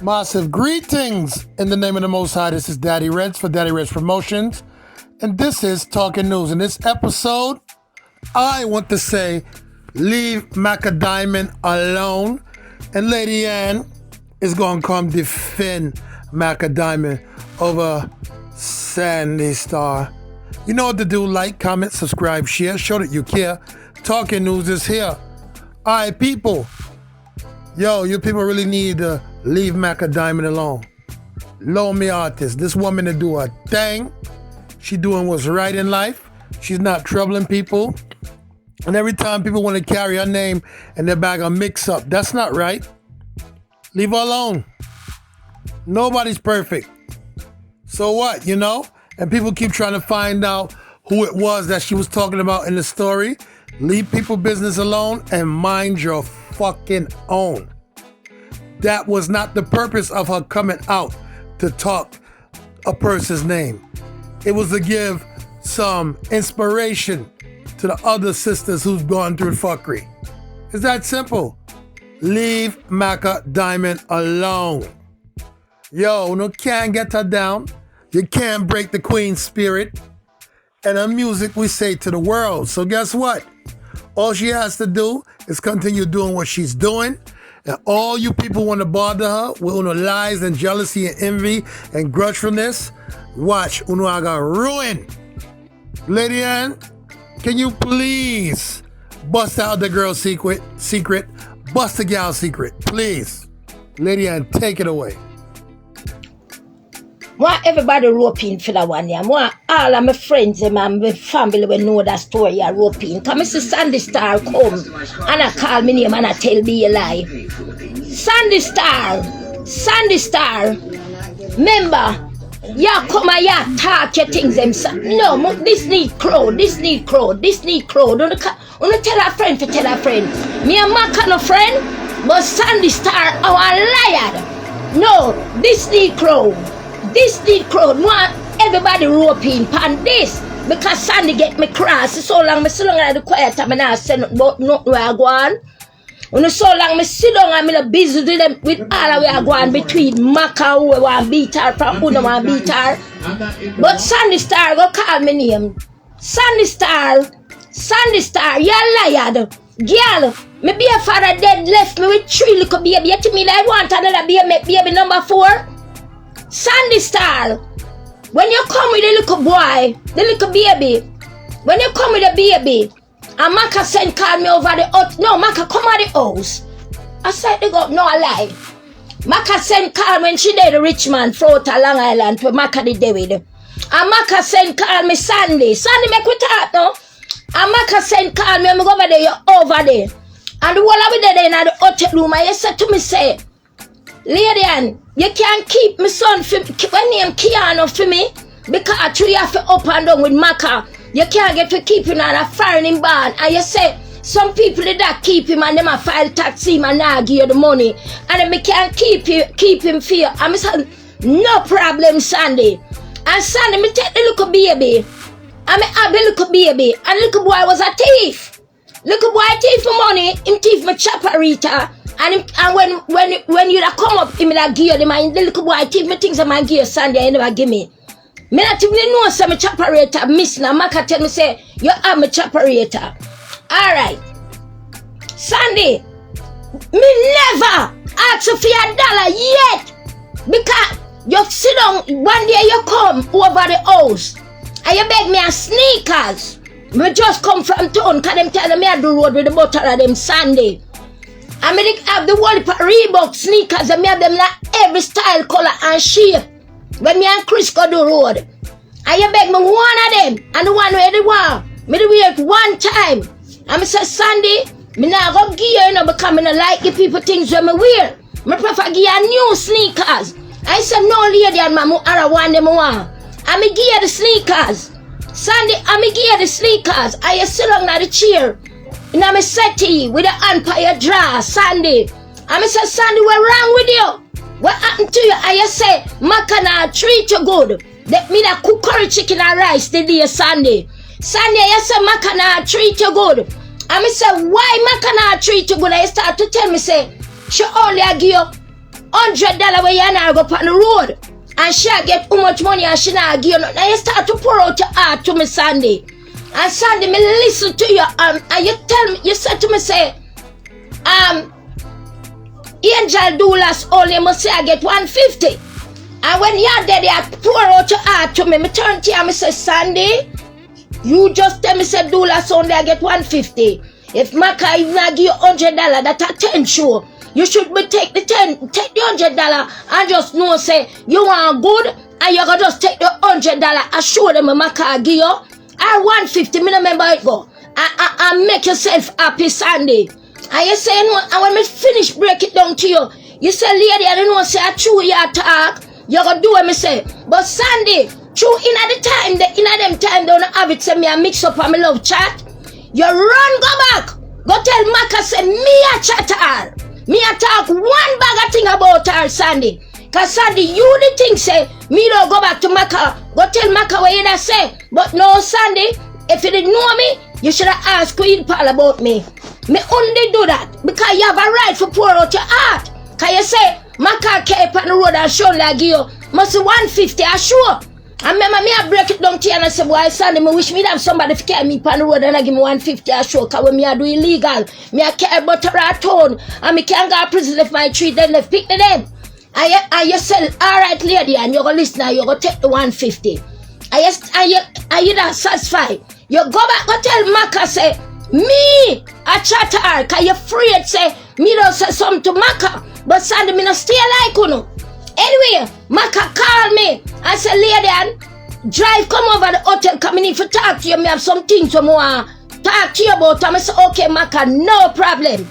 Massive greetings in the name of the Most High. This is Daddy Reddss for Daddy Reddss Promotions, and this is Talking News. In this episode, I want to say, leave MACKA Diamond alone, and Lady Ann is going to come defend MACKA Diamond over Sandy Star. You know what to do: like, comment, subscribe, share, show that you care. Talking News is here. All right, people. Yo, you people really need to leave MACKA Diamond alone. Loan me artist. This woman to do her thing. She doing what's right in life. She's not troubling people. And every time people want to carry her name in their bag of mix up, that's not right. Leave her alone. Nobody's perfect. So what, you know? And people keep trying to find out who it was that she was talking about in the story. Leave people business alone and mind your fucking own. That was not the purpose of her coming out to talk a person's name. It was to give some inspiration to the other sisters who's gone through fuckery. It's that simple. Leave MACKA Diamond alone. Yo, no can't get her down. You can't break the queen's spirit. And her music we say to the world. So guess what? All she has to do is continue doing what she's doing. And all you people want to bother her with lies and jealousy and envy and grudgefulness, watch Unuaga ruin. Lady Ann, can you please bust out the girl's secret? Bust the gal's secret, please. Lady Ann, take it away. Want everybody roping for that one, yeah. Want all of my friends and my family will know that story, yeah, roping. Come, Mr. Sandy Star come and I call me name and I tell me a lie. Sandy Star, remember, yeah, come and yeah, talk your things them. No, this need crowd. Don't tell a friend to tell a friend. Me and MACKA no friend, but Sandy Star our liar. No, this need crowd. Want everybody roping pan this because Sandy get me cross. So long I the quiet time and I say nothing where I go on. And so long me sit down and I'm busy with them with all the way I go on between MACKA who want beat her from who don't want beat her. But Sandy Star go call me name. Sandy Star, you're liar. Girl, me be a father dead left me with 3 little baby. You tell me that I want another baby number 4? Sandy Star, when you come with the little boy, the little baby, when you come with the baby, and MACKA send call me over the house. No, MACKA come at the house. I said they go, no I lie. MACKA send call when she did the Richmond, Florida, Long Island, where MACKA did David. And MACKA send call me Sandy make we talk no. And MACKA send call me, I'm go over there, you're over there. And the whole of it there in the hotel room, and you said to me, say, Lady Ann, you can't keep my son when name Keanu for me because you have to up and down with MACKA. You can't get to keep him on a foreign band. And you say some people did that keep him and them a file tax him and now give you the money. And then we can't keep him for you. And I said, no problem, Sandy. And Sandy, me take the little baby. And me have the little baby. And the little boy was a thief. Little boy thief for money. Him thief my chaparita. And when you come up, him that give you the man, the little boy give me things that man give you Sandy, you never give me. Me not even know some choperator miss now. MACKA tell me say you are my choperator. Alright. Sandy, me never ask you for $1 yet. Because you sit down one day you come over the house and you beg me a sneakers. Me just come from town because them tell me I do road with the butter of them Sandy. I mean, have the whole Reebok sneakers and me have them like every style, color and shape. When me and Chris go do road. And you beg me one of them and the one where they want. Me do wear it one time. And me say, Sandy, me not go give you, because me not like the people things when me wear. Me prefer give you new sneakers. I said, no lady and my other one them want. And me give you the sneakers. Sandy, and me give you the sneakers. And you sit down on the chair. And I'm a settee with the empire draw, Sandy. I'm a say, Sandy, what's wrong with you? What happened to you? And you say, MACKA not treat you good. That mean I cook curry chicken and rice the day Sandy. Sandy, you say, MACKA not treat you good. And I say, why MACKA not treat you good? And you start to tell me, say, she only give you $100 where you and I go on the road. And she get too much money and she not give you nothing. And you start to pour out your heart to me, Sandy. And Sandy, me listen to you. And you tell me, you said to me, say, Angel Doulas only must say I get 150. And when you're there, you pour out your heart to me. Me turn to you and me say, Sandy, you just tell me, say, Doulas only I get 150. If MACKA is not give you $100, that's a 10 show. You should be take the $100 and just know, say, you want good, and you're going to just take the $100 and show them a MACKA give you. I 150, me remember it go. And make yourself happy, Sandy. And you say, no, and when me finish break it down to you, you say, lady, I don't know, say, I chew your talk, you're going to do what me say. But Sandy, true, in at the time, in them time, don't have it, say, me a mix up and me love chat. You run, go back. Go tell MACKA, say, me a chat her. Me a talk one bag of thing about her, Sandy. Cause Sandy, you the thing say, me don't go back to MACKA. Go tell MACKA what you da say. But no, Sandy, if you didn't know me, you should have asked Queen Paul about me. Me only do that because you have a right to pour out your heart. Cause you say, MACKA kept on the road and show like you. Must be 150, I sure. I remember me I break it down to you and I say, boy, Sandy, me wish me have somebody to carry me on the road and I give me 150 a show. Cause when me I do illegal, me I carry butter at town and me can't go to prison if my treat then left pick the them. And you say, alright lady, and you're gonna listen and you're gonna take the 150. And you not satisfied. You go back and tell MACKA say, me I chat her cause you afraid say me don't say something to MACKA. But Sandy, me not stay like you know. Anyway, MACKA call me and say, lady, and drive come over the hotel, come in for talk to you. Me have some things to more talk to you about. And I say, okay, MACKA, no problem.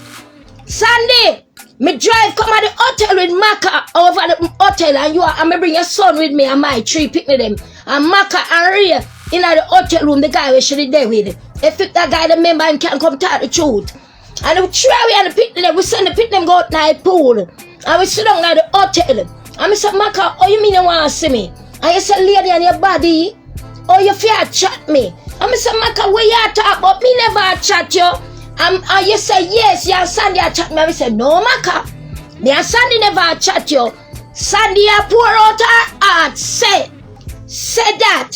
Sunday, me drive come at the hotel with MACKA over the hotel, and you are, and me bring your son with me and my three pick me them. And MACKA and Ray in the hotel room, the guy we should be there with. If that guy the member and can come talk the truth. And we try we and the pick them, we send the pick them go out night pool. And we sit down at the hotel. And I said, MACKA, oh, you mean you want to see me? And you said, lady, on your body, oh, you fear chat me. And I said, MACKA, where you talk about? Me never chat you. And you say, yes, you and Sandy chat me. And I said, no, MACKA, me and Sandy never chat you. Sandy pour out her heart, said that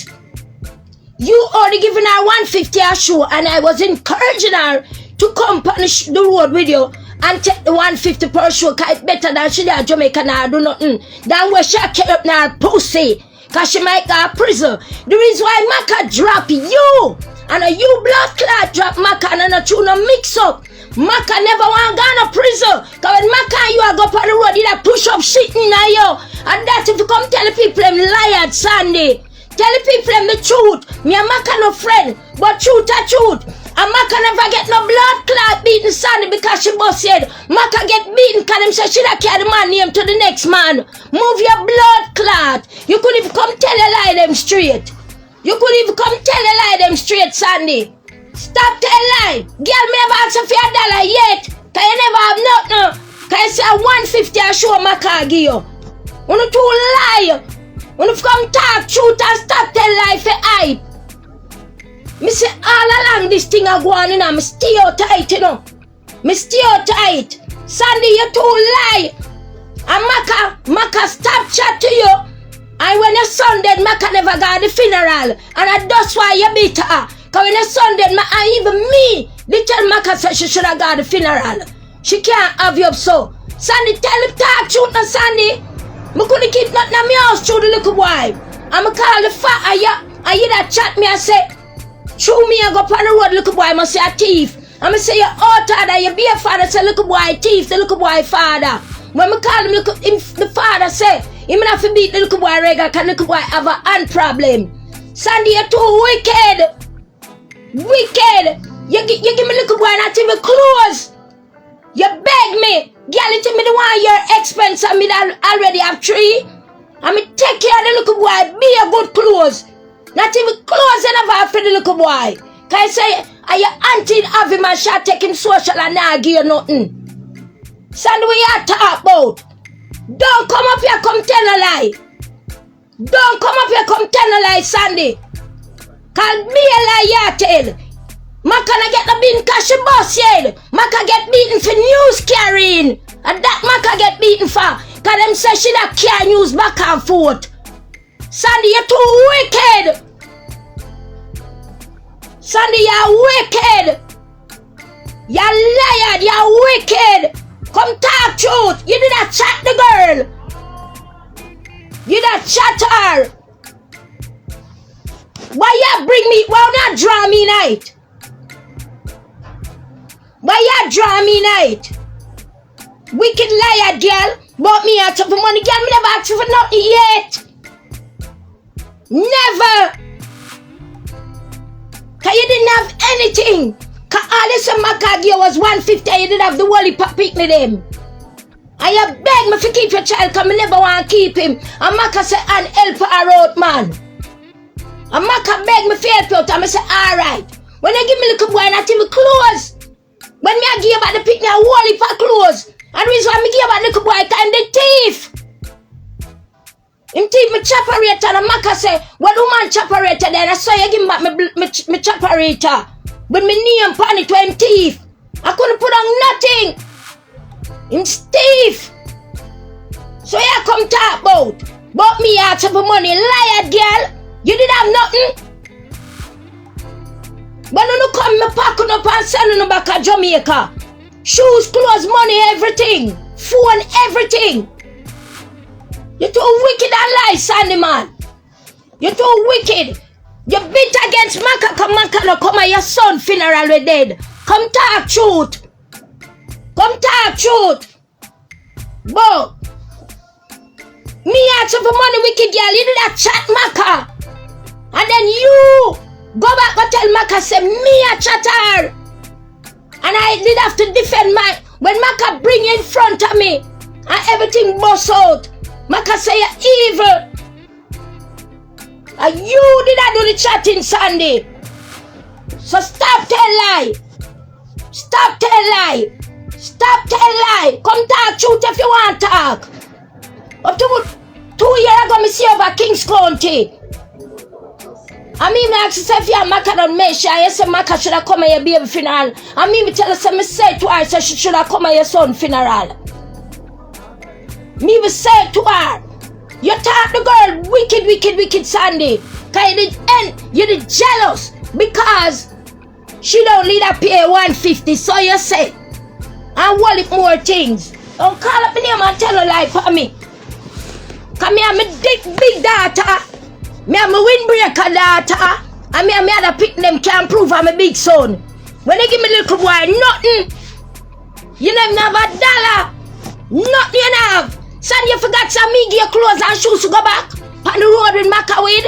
you already given her 150 a show, and I was encouraging her to come punish the road with you and take the 150 per show, cause it's better than she there Jamaica now do nothing. Than where she kept up now pussy, cause she might go to prison. The reason why MACKA drop you, and a you blood clot drop MACKA and a two no mix up. MACKA never want to go to prison, cause when MACKA and you are go up on the road, you push up shit in you. And that if you come tell the people them liar Sunday. Tell the people them the truth. Me and MACKA no friend, but truth are truth. And MACKA never get no blood clot beating Sandy because she both said MACKA get beaten because them say she da carry the man name to the next man. Move your blood clot. You could even come tell a lie them straight. You could even come tell a lie them straight, Sandy. Stop tell lie. Girl, me never ask for your dollar yet. Cause you never have nothing. Cause you say 150 I show MACKA give you. When you too lie. When you come talk truth and stop tell lie for hype. Me say all along this thing I go on, you know, me stay out tight, you know. Me stay out tight. Sandy, you too lie. And MACKA stop chat to you. And when your son dead, MACKA never got the funeral. And that's why you beat her. Because when your son dead, and even me, they tell MACKA say she should have got the funeral. She can't have you up so. Sandy, tell him talk truth now, Sandy. Me couldn't keep nothing in my house through the little boy. And me call the fat and you that chat me and say, through me I go up on the road, little boy, I must say a thief. And me say your daughter that you be a father, say little boy thief, the little boy father. When me call him, the father say, he may have to beat the little boy regular because the little boy have a hand problem. Sandy, you're too wicked. Wicked. You give me little boy not even clothes. You beg me. Girl, you tell me the one your expense and me already have 3. And me take care of the little boy, be a good clothes. Not even clothes I never have for the little boy. Can I say, are your auntie have him and she take him social and not give you nothing? Sandy, what you talk about? Don't come up here, come tell a lie. Don't come up here, come tell a lie, Sandy. Call me a lie, you tell. MACKA not get the beaten cause she boss yet. MACKA get beaten for news carrying. And that MACKA get beaten for. Cause them say she that can't use back and forth. Sandy, you're too wicked. Sandy, you're wicked. You're liar, you're wicked. Come talk truth. You did not chat the girl. You did not chat her. Why you bring me, why not draw me night? Why you draw me night? Wicked liar, girl. Bought me out for money, girl. Me never asked you for nothing yet. Never. Cause you didn't have anything. Cause all this MACKA gear was 150. You didn't have the wally pop picnic them. And you beg me to keep your child cause me never want to keep him. And MACKA say, and help her out, man. And MACKA beg me to help out. And I say, alright. When they give me little boy, not even clothes. When me I give back the picnic, I wally for clothes. And the reason why me give back little boy, time the thief. Him thief me choperator and MACKA say, what woman choperator then? I saw you give me back me choperator. With me name upon it when him thief. I couldn't put on nothing. Him thief. So you come talk about. Bought me out for money. Liar girl. You didn't have nothing. But you come me packing up and selling back to Jamaica. Shoes, clothes, money, everything. Phone, everything. You're too wicked and lie, Sandy man. You're too wicked. You beat against MACKA, come MACKA no come at your son funeral we dead. Come talk truth. Come talk truth. But me ask you for money, wicked girl, you did that chat MACKA. And then you go back and tell MACKA say me a chatter. And I did have to defend my when MACKA bring you in front of me and everything bust out. MACKA say you're evil. And you did not do the chatting, Sandy. So stop tell lie. Stop tell lie. Stop tell lie. Come talk truth if you want to talk. Up to 2 years ago, me see over Kings County. I mean, I ask you if you have MACKA don't mention, you say MACKA should have come at your baby funeral. I mean, me tell her, me say to her, say she should have come at your son funeral. Me will say to her, you taught the girl wicked, Sandy. Cause you did jealous because she don't need a pay 150, so you say. And wallet more things. Don't call up me name and tell her lie for me. Cause me have my big daughter. Me have my windbreaker daughter. And me have my other pick them can't prove I'm a big son. When they give me little boy nothing. You never have a dollar. Nothing you have. Son, you forgot some me give you clothes and shoes to go back on the road with MACKA with.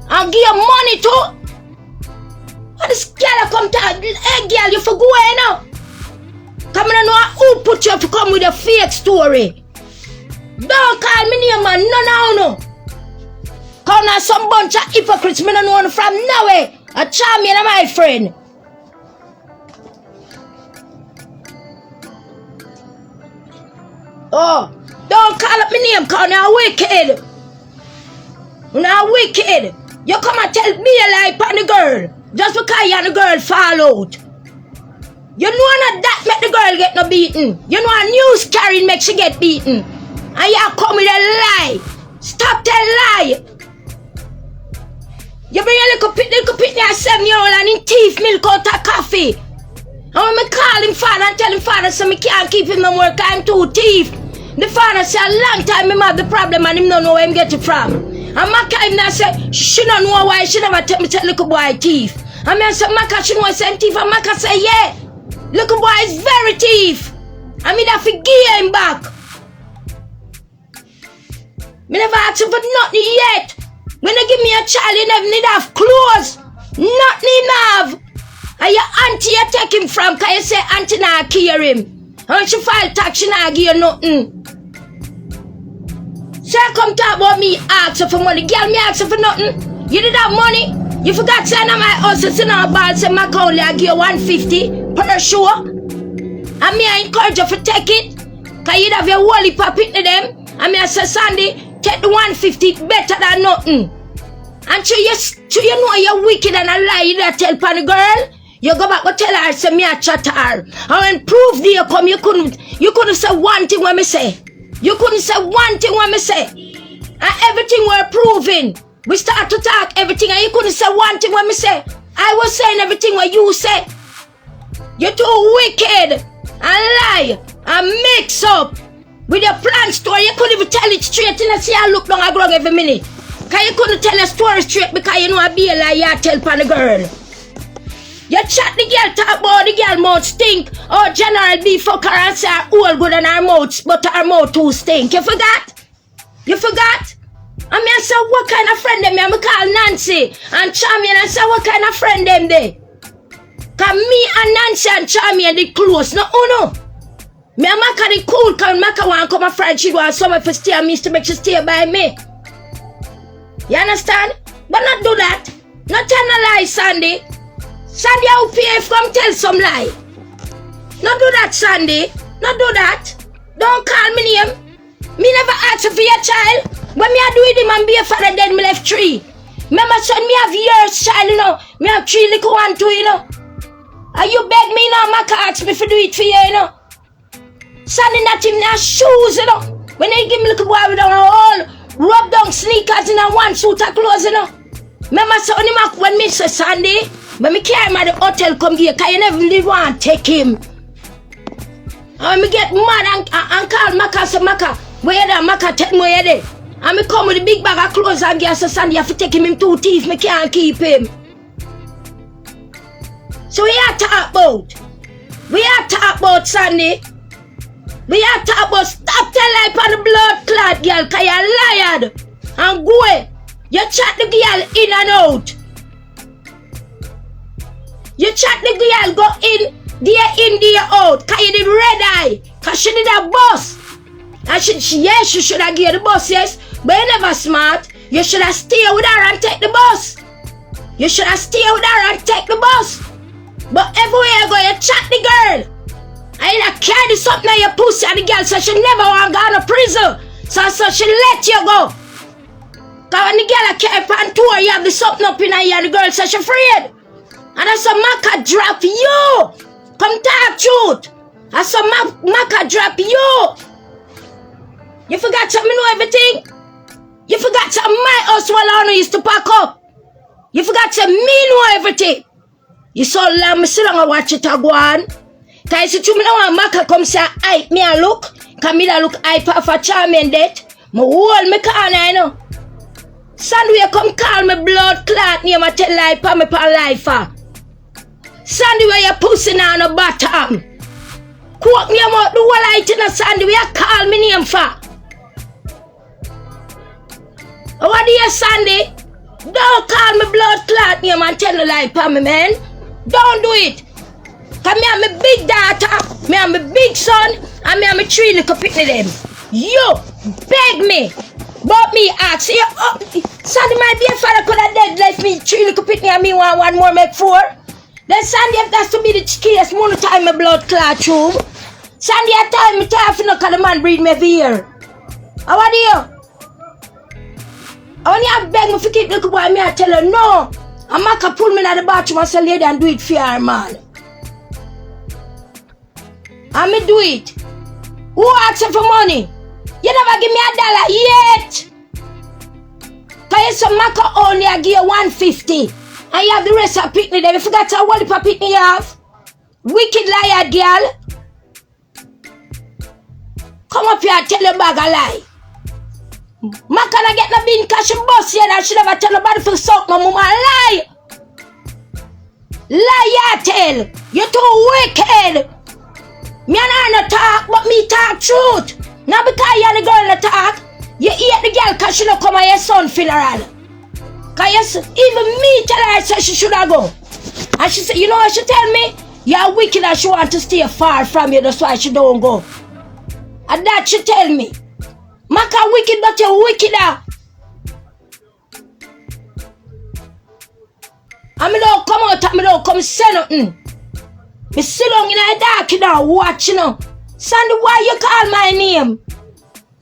And give you money too. And this girl come to hey girl, you for go away now. Come on, know who put you to come with a fake story. Don't call me name man, no. Come now some bunch of hypocrites me don't know from nowhere. A charming and my friend. Oh, don't call up my name cause you're wicked. You're wicked. You come and tell me a lie upon the girl. Just because you and the girl fall out. You know not that make the girl get no beaten. You know a news carrying makes she get beaten. And you come with a lie. Stop that lie. You bring a little pitney at 7-year-old and in teeth milk out of coffee. And when I call him father and tell him father so me can't keep him no more because I'm too thief. The father say a long time him have the problem and him don't know where him get it from. And MACKA him now say she don't know why she never tell me tell little boy thief. And me say MACKA she know I say thief and MACKA say yeah. Little boy is very thief. And me that forgive him back. Me never ask him for nothing yet. When they give me a child you never need have clothes. Nothing have. And your auntie you take him from because you say auntie not care him. And she file tax she not give you nothing. So you come talk about me ask her for money. Girl me ask her for nothing. You did have money. You forgot to send my house to send her ball say MACKA only I give you 150 per show. And me I encourage you to take it. Because you have your wally pop it to them. And me I say Sandy take the 150 better than nothing. And so you know you're wicked and a lie you that tell upon the girl. You go back and tell her, say me a chat her. And when proof there come, you couldn't say one thing when me say. You couldn't say one thing when me say. And everything we're proving. We start to talk everything and you couldn't say one thing when me say. I was saying everything what you say. You're too wicked and lie and mix up with your plan story. You couldn't even tell it straight and see I look down a grog every minute. Cause you couldn't tell a story straight because you know I be a lie you tell upon the girl. You chat the girl, talk about the girl mouth stink. Oh, General B fuck her and say her all good and her mouth, but her mouth too stink. You forgot? You forgot? I mean, I say, what kind of friend them? I call Nancy and Charmian and say, what kind of friend them they? Cause me and Nancy and Charmian they close. No, oh no. Me and Macka they cool cause Macka want to come a friend. She want someone for stay and me to make she stay by me. You understand? But not do that. Not tell no lie, Sandy. Sandy, I'll pay if come tell some lie. Not do that, Sandy. Not do that. Don't call me name. Me never ask for your child. When me I do it, him and be a father, then me left 3. Remember, son, me have years, child, you know. Me have 3 little 1, 2, you know. And you beg me now, Macka ask me to do it for you, you know. Sandy not him now shoes, you know. When they give me little boy with all rub down sneakers in a one suit of clothes, you know. Remember, son, when me say Sandy, when me carry him at the hotel come here, because you never really want to take him. And when me get mad and call Macka, say Macka, where you there, Macka, take me where you there. And me come with a big bag of clothes and get say Sandy, you have to take him 2 teeth, me can't keep him. So we have to talk about. We have to talk about Sandy. We have to talk about stop tell life on the blood clot girl, cause you're liar. And go away. You chat the girl in and out. You chat the girl go in, there out. Cause you did red eye. Cause she did a bus. And she should have given the bus, yes. But you never smart. You should have stayed with her and take the bus. You should have stayed with her and take the bus. But everywhere you go, you chat the girl. And you carry something on your pussy and the girl said she never want to go to prison. So she let you go. Because when the girl carry on tour, you have the something up in her ear, the girl said she afraid. And I said, Macka drop you. Come talk truth. I said, Macka drop you. You forgot to me know everything? You forgot to my house while I used to pack up. You forgot to me know everything. You saw me sit down and watch it go on. Cause you see me now Macka come say I me a look. Cause me a look I for Charmian death. Me hold me corner, you know. Sandy come call me blood clot name and tell lie pa me pa life. Sandy where you pussy now on the bottom. Quote me about the whole light in a Sandy where you call me name for. What do you Sandy? Don't call me blood clot name and tell the lie pa me, man. Don't do it. Cause me and my big daughter, me and my big son, and me and my 3 little picnic them. You beg me. But me ask you, Sandy my dear father could have dead left me 3 little picnic and me want 1 more make 4. Then Sandy if that's to be the case, more time my blood clot tube. Sandy a time me time for no cause the man breed me every year. How are you? I want you to beg me to keep little boy, me I tell her no. And Macka pull me in the bathroom and say lady and do it for her man. And me do it. Who asks for money? You never give me $1 yet. Cause you say Macka only I give you $150. And you have the rest of picnic there. You forgot how what the picnic you have? Wicked liar girl. Come up here and tell your bag a lie. Macka not get no bin cause she bust here and she never tell nobody for suck my mama. Lie. Lie you tell. You too wicked. Me and her no talk, but me talk truth. Now because you and the girl no talk, you hate the girl cause she no come at your son's funeral. Cause even me tell her say she should have go. And she said, you know what she tell me? You're wicked and she want to stay far from you, that's why she don't go. And that she tell me. Macka wicked but you're wickeder. And me don't come out and me don't come say nothing. Me sit down in the dark now, watch you know. Sandy, why you call my name?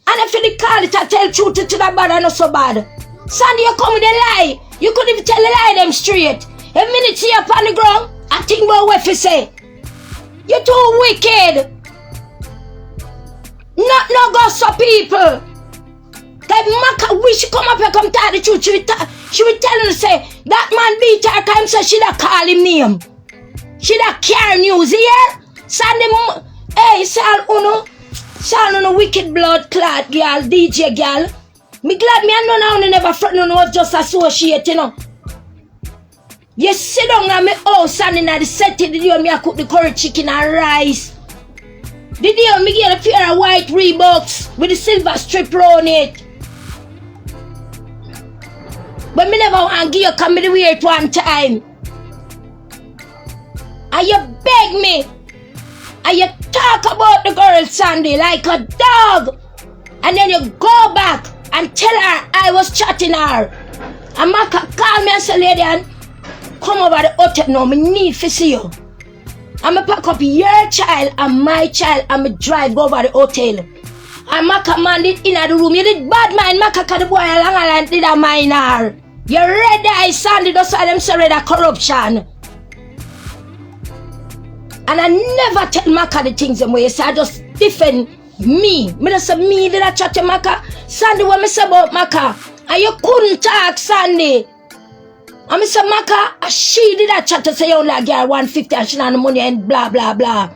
And if you call it, I tell truth to the bad and not so bad. Sandy, you come with a lie. You couldn't even tell a lie them straight. A minute you up on the ground, I think about what you say. You're too wicked. Not no gossip people. That Macka wish she come up here come tell the truth. She would tell him say that man beat her time so she da call him name. She da care news here. Sunday hey Sal uno wicked blood clot girl, DJ girl. Me glad me and none of never front no was just associate, you know. You sit down at me house and in the setting the day me I cook the curry chicken and rice. The day me get a pair of white Reeboks with the silver strip round it. But me never want to give you come to the weird one time. And you beg me. And you talk about the girl Sandy like a dog. And then you go back and tell her I was chatting her. And Macka call me and say, lady, and come over the hotel now. Me need to see you. I'ma pack up your child and my child and me drive go over the hotel. And Macka man did in the room. You did bad mind Macka cause the boy along and did a minor. You red eye Sandy does all them say red corruption. And I never tell Macka the things them way, so I just defend me. Me just say me did I chat to Macka. Sandy what me say about Macka. And you couldn't talk Sandy. And me say Macka, she did that chat to say you like girl 150 and she not the money and blah blah blah.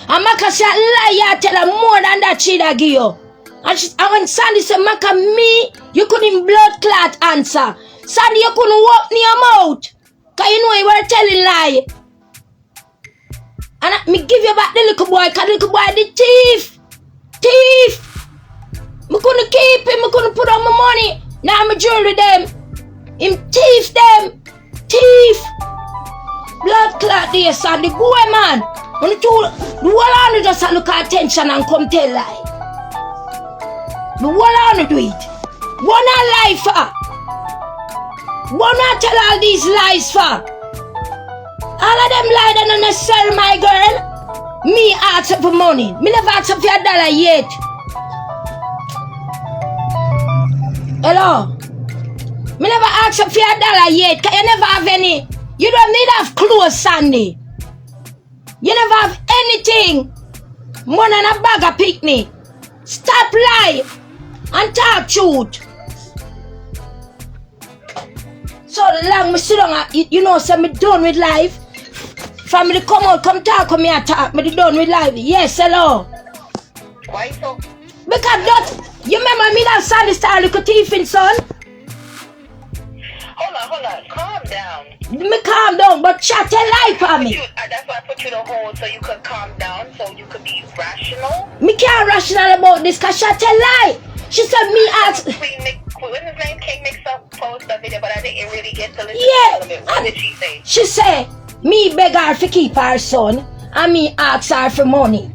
And Macka say lie, tell her more than that she da give you. And when Sandy say Macka me, you couldn't blood clot answer. Sandy you couldn't walk near your mouth. Cause you know you were telling lie. And me give you back the little boy, cause the little boy the thief. Thief. Me couldn't keep him, me couldn't put on my money. Now I'm jewelry them. Him thief them. Thief. Blood clot there, son. The boy man. When the whole on just look at attention and come tell lie. The whole on do it. One lie for. One not tell all these lies for. All of them lie that not necessary, my girl. Me ask for money. Me never ask for $1 yet. Hello? Me never ask for $1 yet, cause you never have any. You don't need have clothes, Sandy. You never have anything. More than a bag of picnic. Stop lie and talk truth. So long me sit down, you know, so me done with life. Family come out, come talk with me and talk, me done with life. Yes, hello. Why so? Because that, you remember me that Sandy star little thiefing son? Hold on, calm down. Me calm down, but chat a lie for me. That's why I put you to hold so you could calm down, so you could be rational. Me can't rational about this, cause chat a lie. She said me ask. When his name King Mix Up post a video, but I didn't really get to listen to it. What did she say? She said, me beg her to keep her son, and me ask her for money.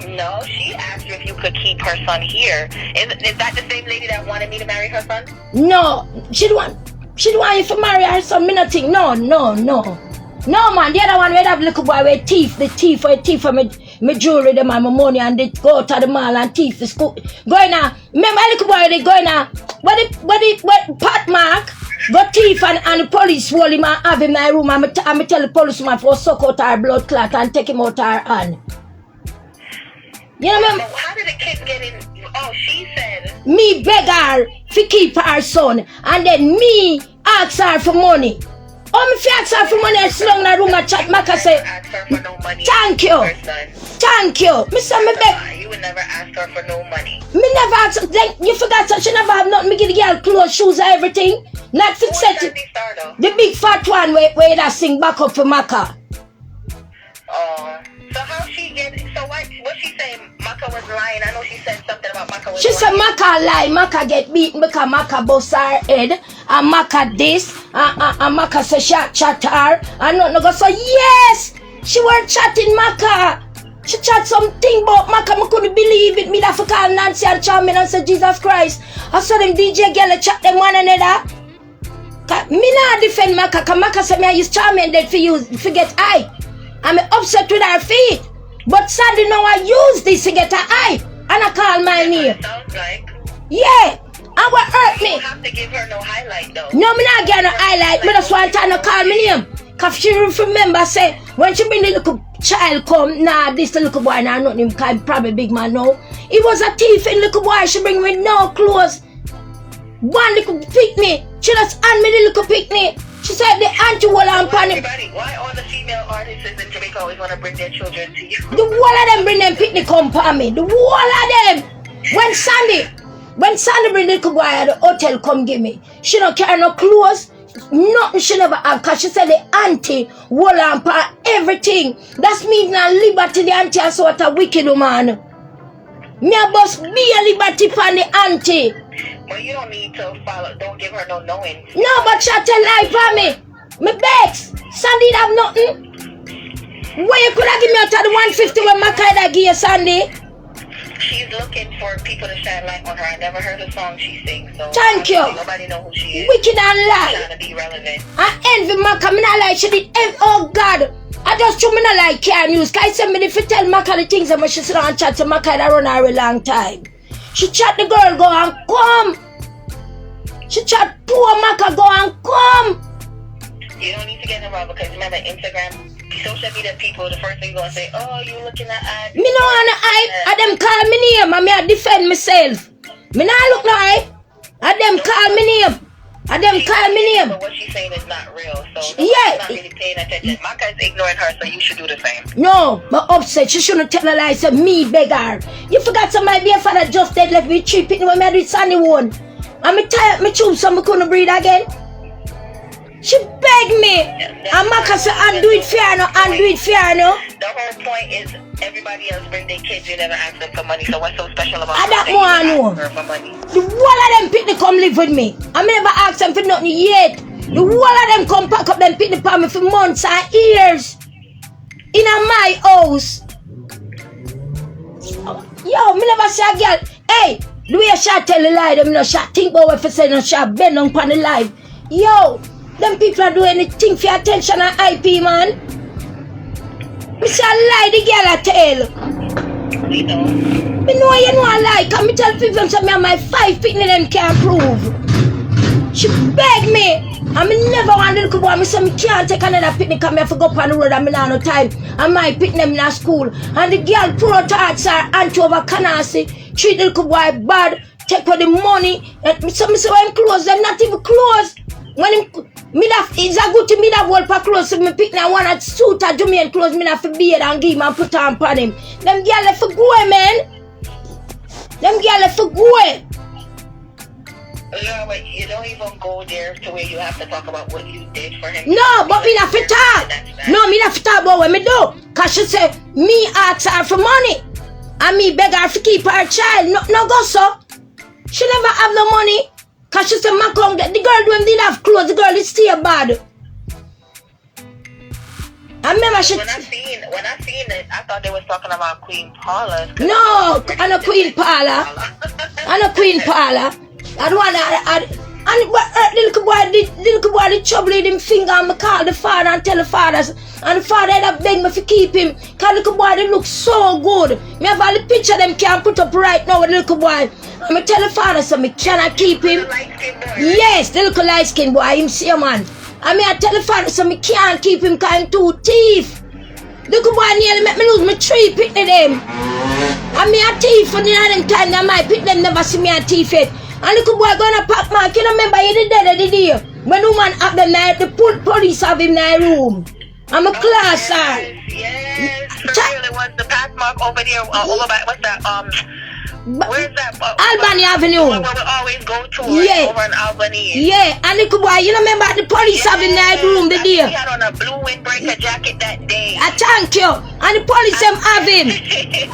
No, she asked you if you could keep her son here. Is that the same lady that wanted me to marry her son? No, she don't want you to marry her son, me nothing. No, man, the other one where that little boy with thief, the thief for me jewelry, them and my money, and they go to the mall and thief the school. Going now, remember little boy, they going now, what Pat Mark, go thief and the police hold him and have him in my room, and me tell the policeman for suck out her blood clot and take him out her hand. You know what? How did the kid get in? Oh, she said. Me beg her to keep her son, and then me ask her for money. Oh, me ask her for money and sit down in the room and chat. Macka say, thank you. Me say me beg. You would never ask her for no money. Me never ask her. Then you forgot that she never have nothing. Me give the girl clothes, shoes, and everything. Not fix it. The big fat one where that sing back up for Macka. Oh. So how she get? So what she saying? Macka was lying. I know she said something about Macka was lying. She said Macka lie. Macka get beaten because Macka bust her head. And Macka this. And Macka say she chat her. And nothing go. So yes, she were chatting Macka. She chat something about Macka. I couldn't believe it. Me that for call Nancy and Charmin and say Jesus Christ. I saw them DJ girl chat them one another. Me not defend Macka. Because Macka said me I use Charmin dead for you. Forget I. I'm upset with her feet. But Sandy now I use this to get her eye. And I call my name. Sounds like. Yeah. And what hurt me? You don't have to give her no highlight though. No, me not get no highlight. Me just want her to call me name. Cause she remember say when she bring the little child come, nah, this little boy nah nothing, cause probably big man now. He was a thief and little boy. She bring me no clothes. One little picnic. She just hand me the little picnic. She said the auntie will on pan him. Why all the female artists in Jamaica always want to bring their children to you? The whole of them bring them picnic come pan me. The whole of them. When Sandy bring the little boy at the hotel come give me. She don't carry no clothes. Nothing she never have. Cause she said the auntie will on pan everything. That's means now liberty the auntie is sort of wicked woman. Me a boss be a liberty pan the auntie. Well, you don't need to follow. Don't give her no knowing. No, but she tell lie for me. Me begs. Sandy have nothing. Where you could have give me out of the 150 when MACKA give you Sandy? She's looking for people to shine light on her. I never heard a song she sings. So thank you. Nobody know who she is. Wicked and lie. She's trying to be relevant. I envy MACKA. Me not like she did. Oh God. I just told me not like care news. Cause I said me if you tell MACKA the things that she sit down and chat to MACKA that run her a long time. She chat the girl go and come. She chat poor MACKA go and come. You don't need to get involved because remember Instagram, social media people, the first thing gonna say, oh, you looking at ads. Me no wanna hype. I them call me name and me I defend myself. Me not look no hype. I them call me name. I them call me name. But what she's saying is not real. So yeah. Not really paying attention. MACKA is ignoring her, so you should do the same. No, but upset. She shouldn't tell her lies. Say me beg her. You forgot some my dear father just dead left me 3 picnic when me do Sunday one. And me tired me choose so me couldn't breathe again. She begged me. And MACKA said, and do it fair no, and do it fair no. The whole point is everybody else bring their kids, you never ask them for money. So what's so special about I that more I know. For money? The whole of them picnic come live with me. I never ask them for nothing yet. The whole of them come pack up them picnic for me for months and years. In my house. Yo, me never say a girl, hey, the way she tell a lie, them no shot think about what if say no shot bend on the live. Yo, them people are doing anything for attention and IP, man. Me say lie the girl I tell. We know. Me know you know I lie, cause me tell people say me and my 5 picnic them can't prove. She begged me. And me never want the little boy. Me say me can't take another picnic because me have to go up on the road and me not no time. And my picnic them in school. And the girl pour out her heart, her auntie over Canarsie. Treat the little boy bad. Take away the money. And me say when clothes, them not even clothes. When him, me that it's a good to me that wall for clothes. So me picnic and one suit or Jamaican clothes. Me not for beard and give him and put on upon him. Them girl left for go, man. Them girl left for go. Yeah, but you don't even go there to where you have to talk about what you did for him. No, but me not fit talk. No, me not fit talk about what me do. Cause she say me ask her for money. And me beg her to keep her child. No go so. She never have no money. Cause she say MACKA, the girl them didn't have clothes, the girl is still bad. I remember she when I seen it, I thought they was talking about Queen Paula. no, I'm a Queen Paula. I'm a Queen Paula. I don't want to. And the little boy, the trouble in him finger, and I call the father and tell the fathers. And the father had to beg me to keep him. Because the little boy, they look so good. Me have all the picture them can't put up right now with the little boy. And I tell the father, so me cannot keep him. Yes, the little light skin boy, him see a man. And I tell the father, so me can't keep him because I'm too thief. Little boy nearly make me lose my 3 picnic them. And me a thief for the other time that my picnic them never see me a thief yet. And little boy gonna pack mark, you remember you did that the day when the woman have them night, the police have him in the room. I'm a class sir. Yes, for real, it was the path mark over there, over by, what's that, where's that? Albany Avenue. Where we always go to, yeah. Over in Albany. Yeah, and little boy, you remember the police have him in the room the day. He had on a blue windbreaker jacket that day. I thank you. And the police them have him.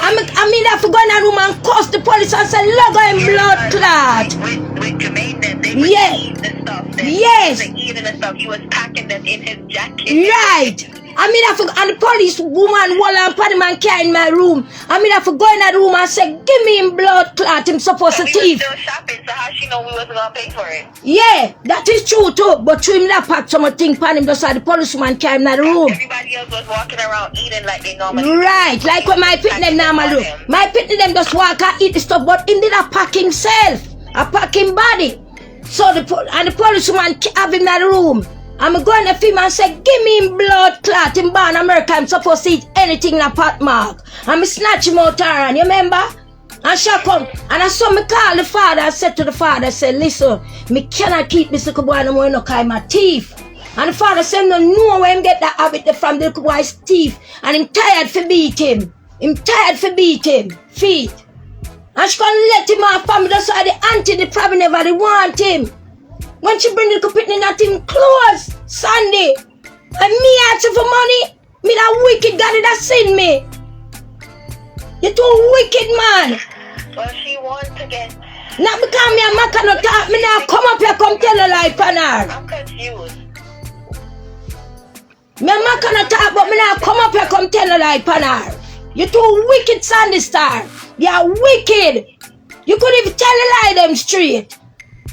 I mean that for going in the room and cuss the police and say, look at him blood clot. With Jermaine then, they would eat the stuff. Yes. They eating the stuff. He was packing them in his jacket. Right. I mean, and the police woman wall and party man carry in my room. I mean, I for go in that room and say, give me him blood clot, him supposed to thief. We were still shopping, so how she know we wasn't gonna pay for it? Yeah, that is true too. But through him that pack something pan him just like the policeman carry in that room. Everybody else was walking around eating like they normally right, like what my picnic them normally do. My picnic them just walk and eat the stuff, but him did a pack himself. A pack him body. So the policeman have him in that room. I'm going to film and say, give me him blood clot in Born America. I'm supposed to eat anything in a pot mark. I'm snatch him out and you remember? And she come, and I saw me call the father. I said to the father, I said, listen, me cannot keep this little boy no more, no call my thief. And the father said, no, where him get that habit from the little boy's teeth. And him tired for beat him. Feet. And she gonna let him off family. That's why the auntie, they probably never they want him. When she bring the little pitney at him close, Sunday. And me asking for money, me that wicked God that seen me. You too wicked, man. Well, she wants to get... Not because me and MACKA no talk, me now come up here, come tell a lie on her. I'm confused. Me and MACKA no talk, but me now come up here, come tell a lie on her. You too wicked, Sandy Star. You are wicked. You couldn't even tell a lie them straight.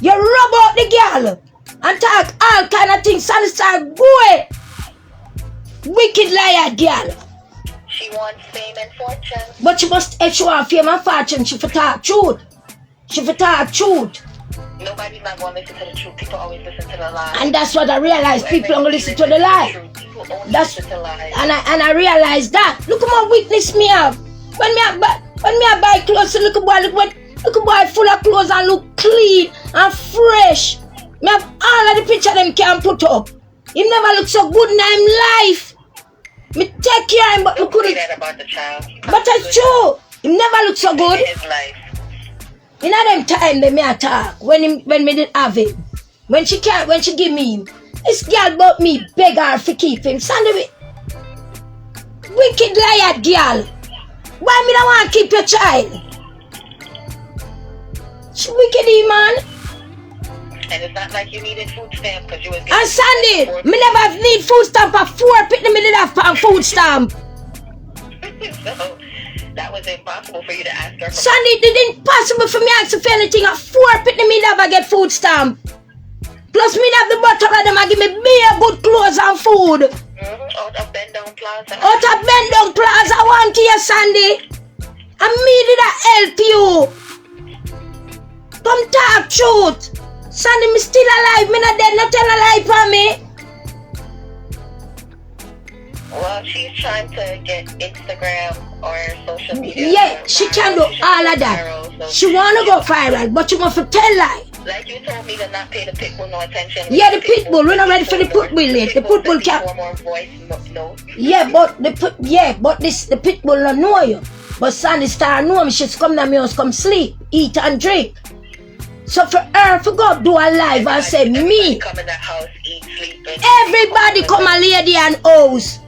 You rub out the girl and talk all kind of things. Sandy Star, boy. Wicked liar girl. She wants fame and fortune. But she must if she want fame and fortune, she for talk truth. Nobody's not going to listen to the truth. People always listen to the lie. And that's what I realized. People don't listen to the lie. People only That's listen to lies. and I realized that. Look at my weakness me have. When me I buy clothes, look at boy full of clothes and look clean and fresh. Me have all of the picture them can put up. He never look so good in him life. Me take care of him, but me Don't say couldn't. that about the child. But that's true. He never look so good. In his life. In them time that me attack when me did have him. When she give me him. This girl bought me beg her for keep him. Sandy, wicked liar girl. Why me don't want to keep your child? She wicked, man. And it's not like you needed food stamp because you was getting... And Sandy, me never need food stamp for 4 pitney me did have on food stamp. So, that was impossible for you to ask her for... Sandy, it didn't possible for me to ask for anything. At 4 pitney me never get food stamp. Plus me have the butter of them and give me bare good clothes and food. Out of Bend Down Plaza. Out of Bend Down Plaza, 1 here, Sandy. And me did I help you. Come talk truth. Sandy, me still alive. Me not dead. Not tell a lie for me. Well, she's trying to get Instagram or social media. Yeah, she can do all of that. She wanna go viral, but you want to tell lie. Like you told me to not pay the pitbull no attention. Yeah, the pitbull. We're not ready for the pitbull yet. The pitbull can't. More voice, no. Yeah, but the pitbull don't know you. But Sandy Star know me. She's come to me house, come sleep, eat and drink. So for her to go do a live and say me. Come in the house, eat, sleep. Everybody come a lady and house.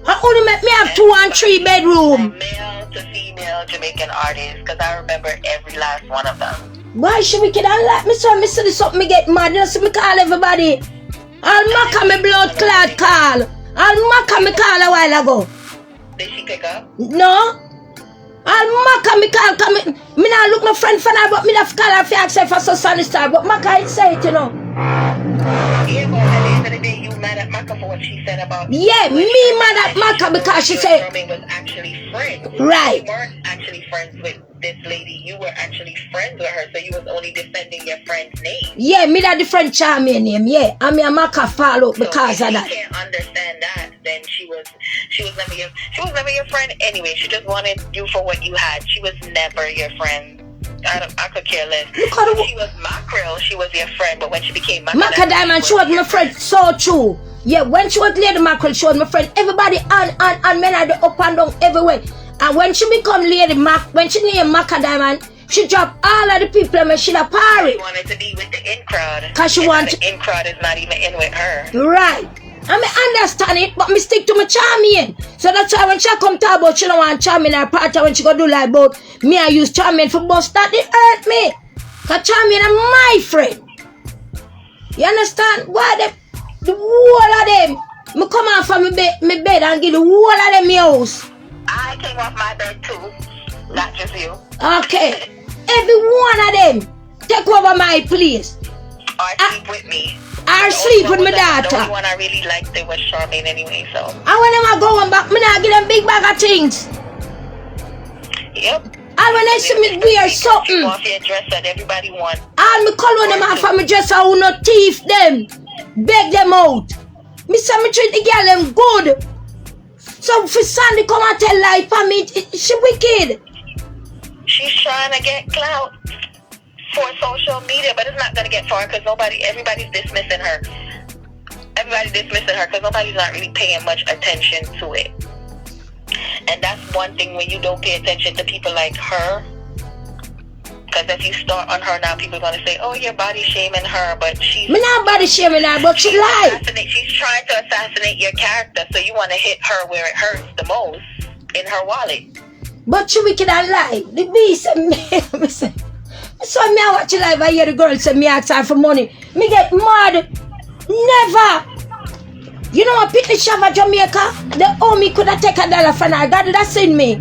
I only make me have 2 and 3 bedroom. From male to female Jamaican artists, because I remember every last one of them. Why should we get on like me? So me see this something me get mad. You see me call everybody. I'll MACKA me blood clot call. I'll MACKA me call a while ago. Did she pick up? No. I'll MACKA me call. Come me now look my friend for her, but me have call her for ask her for some Sunny Star. But MACKA ain't say it, you know. Yeah, but at the end of the day, you mad at MACKA for what she said about... Yeah, me mad at MACKA because she said... was actually friends. Right. You weren't actually friends with this lady. You were actually friends with her, so you was only defending your friend's name. Yeah, me that different charming name, yeah. And me and MACKA follow because so of that. If you can't understand that, then she was never your friend anyway. She just wanted you for what you had. She was never your friend. I could care less. She was Mackerel, she was your friend, but when she became MACKA Diamond, she was my friend, so true. Yeah, when she was Lady Mackerel, she was my friend. Everybody and men are the up and down everywhere. And when she become Lady Mac, when she named MACKA Diamond, she dropped all of the people and she a party. She wanted to be with the in crowd. Cause she wants the in crowd is not even in with her. Right. I mean, understand it, but me stick to my charming. So that's why when she come talk about she don't want charming her party, when she go do like about me, I use charming for bust that, it hurt me. Cause charming is my friend. You understand? Why the whole of them, me come out from my bed and give the whole of them your house. I came off my bed too, not just you. Okay. Every one of them take over my place. Or sleep with me. Or sleep with my daughter. The only one I really liked it was Charmaine anyway, so. And when I'm going back, me not give them big bag of things. Yep. And when I see me wear something. You off your dress that everybody wants. All me call them off of my dress, I will not thief them. Beg them out. Me say me treat the girl them good. So for Sandy come and tell lie for me, she wicked. She's trying to get clout for social media, but it's not going to get far because everybody's dismissing her. Everybody's dismissing her because nobody's not really paying much attention to it. And that's one thing when you don't pay attention to people like her. Because if you start on her now, people are going to say, oh, you're body shaming her, but she's... Me not body shaming her, but she lied. She's trying to assassinate your character, so you want to hit her where it hurts the most, in her wallet. But she wicked and lie. The beast said me... So me I watch live, I hear the girl say me ask her for money. Me get mad. Never. You know what picnic shop at Jamaica? The homie could have taken $1 from her. God that send me.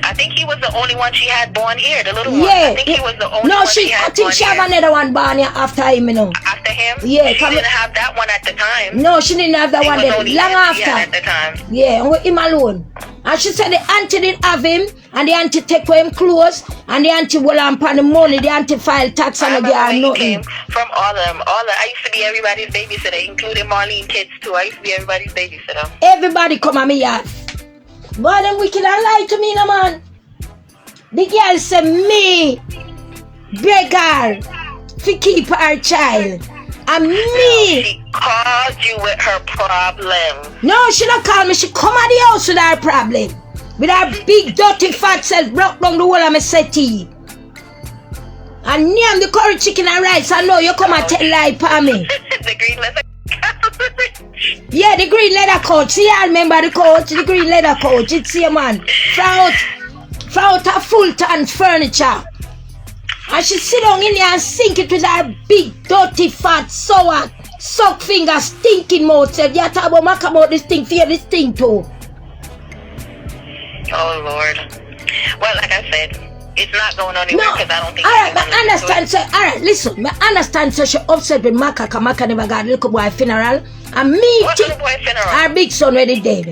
I think he was the only one she had born here, the little one. Yeah. I think he was the only one she had born here. No, she have another one born here after him, you know. After him? Yeah. She didn't have that one at the time. No, she didn't have that one then. Long after. At the time. Yeah, and with him alone. And she said the auntie didn't have him, and the auntie take away him clothes, and the auntie will on the money, the auntie file tax and the girl nothing. From all of them. I used to be everybody's babysitter, including Marlene kids too. I used to be everybody's babysitter. Everybody come at me yard. Boy, them wicked and lie to me, no man. The girl said me beg her to keep her child. And me. She called you with her problem. No, she don't call me. She come at the house with her problem. With her big dirty fat self broke down the whole of my settee. And name the curry chicken and rice. I know you come and tell lie for me. The green leather couch. Yeah, the green leather couch. See, I remember the couch. The green leather couch. It's here, man. From her full-time furniture. And she sit down in there and sink it with her big, dirty, fat, sour, suck finger, stinking mouth. Said, yeah, talk about MACKA about this thing, fear this thing too. Oh, Lord. Well, like I said, it's not going anywhere because I don't think... Alright, I understand, sir. Alright, listen. I understand, sir. She upset with MACKA because MACKA never got a little boy funeral. And me... What little boy funeral? Our big son already dead.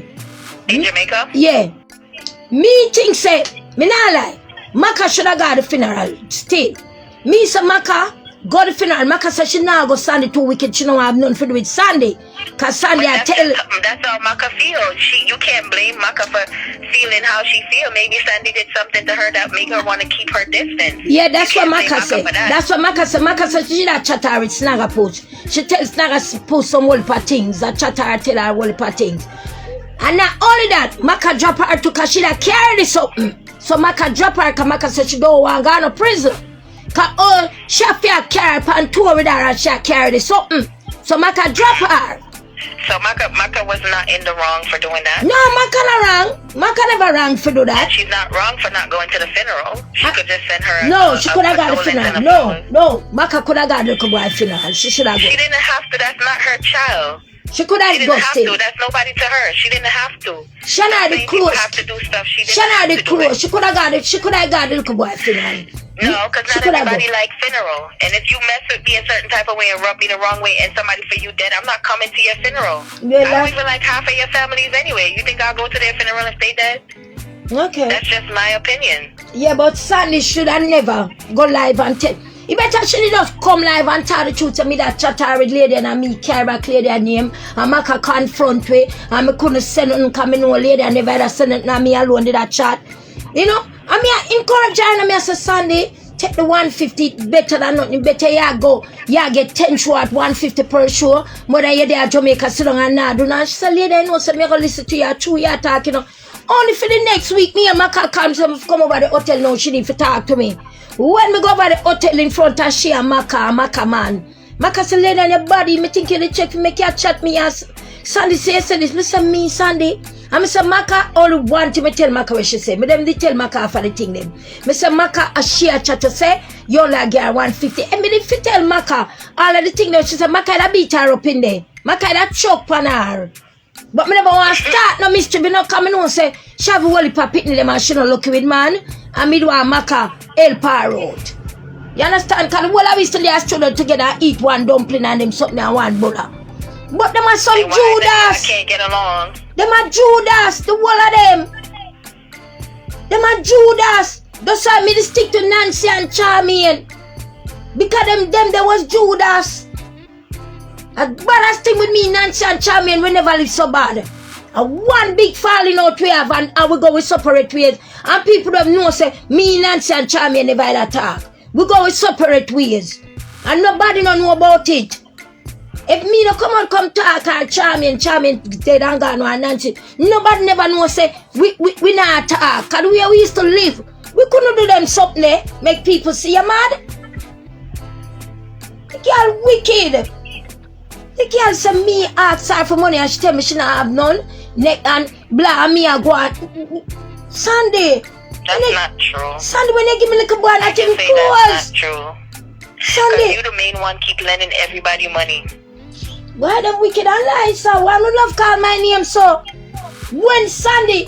In Jamaica? Yeah. Me think, say, me not lie. MACKA should have got the funeral still. Me say MACKA go the funeral. MACKA said she now go Sunday too wicked. She don't have nothing to do with Sunday. Cause Sunday I tell... That's how MACKA feels. You can't blame MACKA for feeling how she feel. Maybe Sunday did something to her that made her want to keep her distance. Yeah, that's what MACKA said. That's what MACKA said. MACKA said she did chat her with Snagga post. She tells Snagga post some whole part things. That chat her tell her whole part things. And not only that, MACKA drop her to cause she da carry this something. So MACKA drop her cause MACKA said she don't want to go to prison. Cause she have to carry her and tour with her and she carry this something. So MACKA drop her. So MACKA was not in the wrong for doing that? No, MACKA not wrong. MACKA never wrong for do that. And she's not wrong for not going to the funeral. She could just send her... No, she could have got the funeral. No, MACKA could have got the boy funeral. She should have gone. She didn't have to. That's not her child. She could have ghosted. That's nobody to her. She didn't have to. She had the clothes. Have to do stuff. She didn't have the clothes. She could have got it. She could have got the little boy funeral. No, because not everybody like funeral. And if you mess with me a certain type of way and rub me the wrong way and somebody for you dead, I'm not coming to your funeral. Yeah, I don't even like half of your families anyway. You think I'll go to their funeral if they dead? Okay. That's just my opinion. Yeah, but Sandy should have never go live and tell. You better she just come live and tell the truth to me that chat her with lady and me care back lady her name and MACKA confront me and me couldn't send nothing because me know lady and never send it and me alone did that chat. You know? And me I encourage her and me I say Sandy, take the 150 better than nothing. Better you go. You get 10 show at 150 per show. More than you there at Jamaica sit down and not do now. She said, lady, I know so me go listen to you true you talk, you know. Only for the next week, me and MACKA come over the hotel now, she need to talk to me. When me go over the hotel in front of she and MACKA man. MACKA say, lady on your body, me think you check make you chat me as Sandy say this. Me say me Sandy. And me say MACKA only want to me tell MACKA what she say. Me them they tell MACKA for the thing them. Me say MACKA a she a chat to say, you like get 150. And me did tell MACKA all of the thing that she say MACKA that beat her up in there. MACKA that choke on her. But me never want to start no mischief. Me not coming on say she have a wally pitney them and she not lucky with man. And me do want MACKA help her out. You understand? Because the whole of us still there children together eat one dumpling and them something and one butter. But them are some Judas. I can't get along. Them are Judas. The whole of them. Them are Judas. That's why me stick to Nancy and Charmian. Because them there was Judas. A bad thing with me, Nancy and Charmian, we never live so bad. And one big falling out we have and we go with separate ways. And people don't know, say, me, Nancy, and Charmian never had a talk. We go with separate ways. And nobody don't know about it. If me no come talk and Charmian dead and gone and Nancy, nobody never know, say, we not talk. Because where we used to live, we couldn't do them something there, make people see you mad. The girl wicked. The girl said me ask her for money and she tell me she not have none. And blah, and me I go on. Sunday. That's not true. Sunday, when they give me like a boy, I think say close. that's not true. Sunday. You the main one keep lending everybody money. Why them wicked and lie, so? Why don't love call my name, so? When Sunday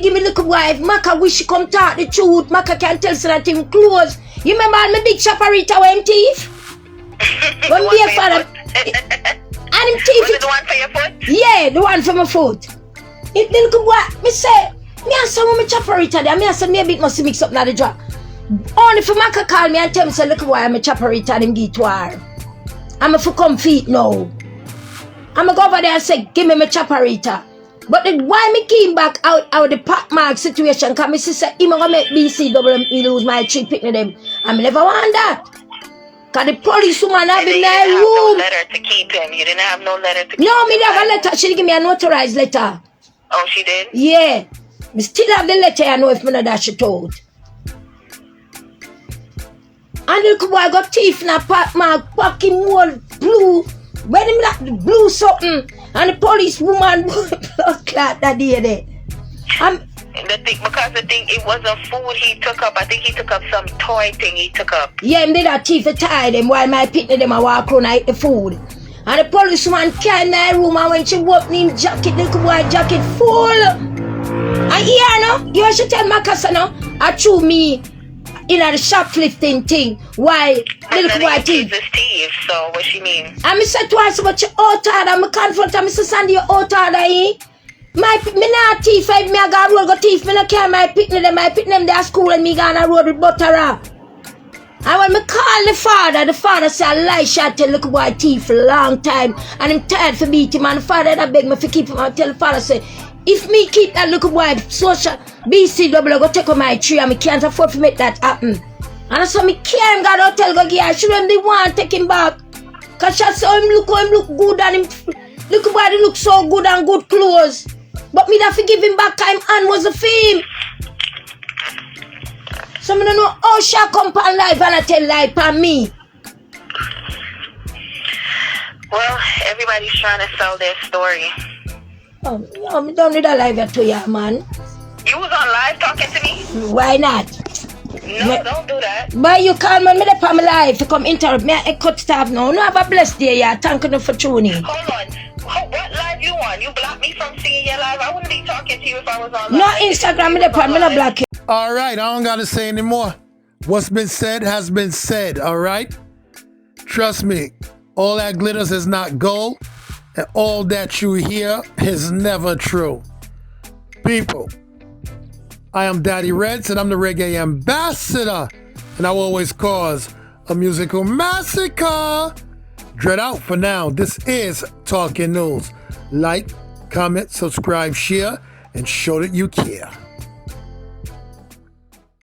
give me little wife, Macka wish she come talk the truth. Macka can tell so that him close. You remember my big chaparita when thief? When be a father. And him thief. Was it the one for your foot? Yeah, the one for my foot. It the little boy, me say, me and some of my chaparita there, me and some maybe it must mix up now the drop. Only for Macka call me and tell me say look why I'm a chaparita and him give to her. I'm a for come feet now. I'm a go over there and say, give me my chaparita. But why me came back out of the Pac Mark situation? Because my sister, I'm going to make BC double and lose my chick picking them. I never want that. Because the police woman have in my room. You didn't have no letter to keep him. You didn't have no letter to keep him. No, me have a letter. She give me a notarized letter. Oh, she did? Yeah. Me still have the letter. I know if me not that she told. And the little boy got teeth in a Pac Mark, fucking wall blue. When him like the blue something. And the police woman blood clot that day there. Because the thing, it wasn't food he took up. I think he took up some toy thing he took up. Yeah, him did a thief to tie them while my picnic them a walk around and eat the food. And the police woman came in my room and when she opened him jacket, the little boy jacket full. And here no, you should tell my cousin no, I threw me in the shoplifting thing. Why? The little boy thief. So what she mean? And I said twice about you out order. I confront her. I said Sandy, you out order eh? Me not thief. Me a go road go thief. Me no care my picnic them. My picnic them there school and me go on a road with butter up. And when me call the father say a lie shot tell little boy thief for a long time. And him tired for beat him. And the father that beg me to keep him. I tell the father say, if me keep that little boy social BC double, I go take on my tree and me can't afford to make that happen. And so me care him got hotel go give. I should him the one take him back. Cause she saw him look good and him look body look so good and good clothes. But me that forgive him back time and was a fame. So me don't know how she come on live and I tell lie for me. Well, everybody's trying to sell their story. Oh, no, me don't need a live to you, man. You was on live talking to me? Why not? No, don't do that. But you call me there for my life to come interrupt me. I cut stuff now. No, have a blessed day, yeah. Thank you for tuning. Hold on. What live you on? You blocked me from seeing your live. I wouldn't be talking to you if I was on live. No, Instagram, me there for me not block you. All right, I don't got to say anymore. What's been said has been said, all right? Trust me, all that glitters is not gold, and all that you hear is never true. People, I am Daddy Reddss, and I'm the reggae ambassador, and I will always cause a musical massacre. Dread out for now. This is Talking News. Like, comment, subscribe, share, and show that you care.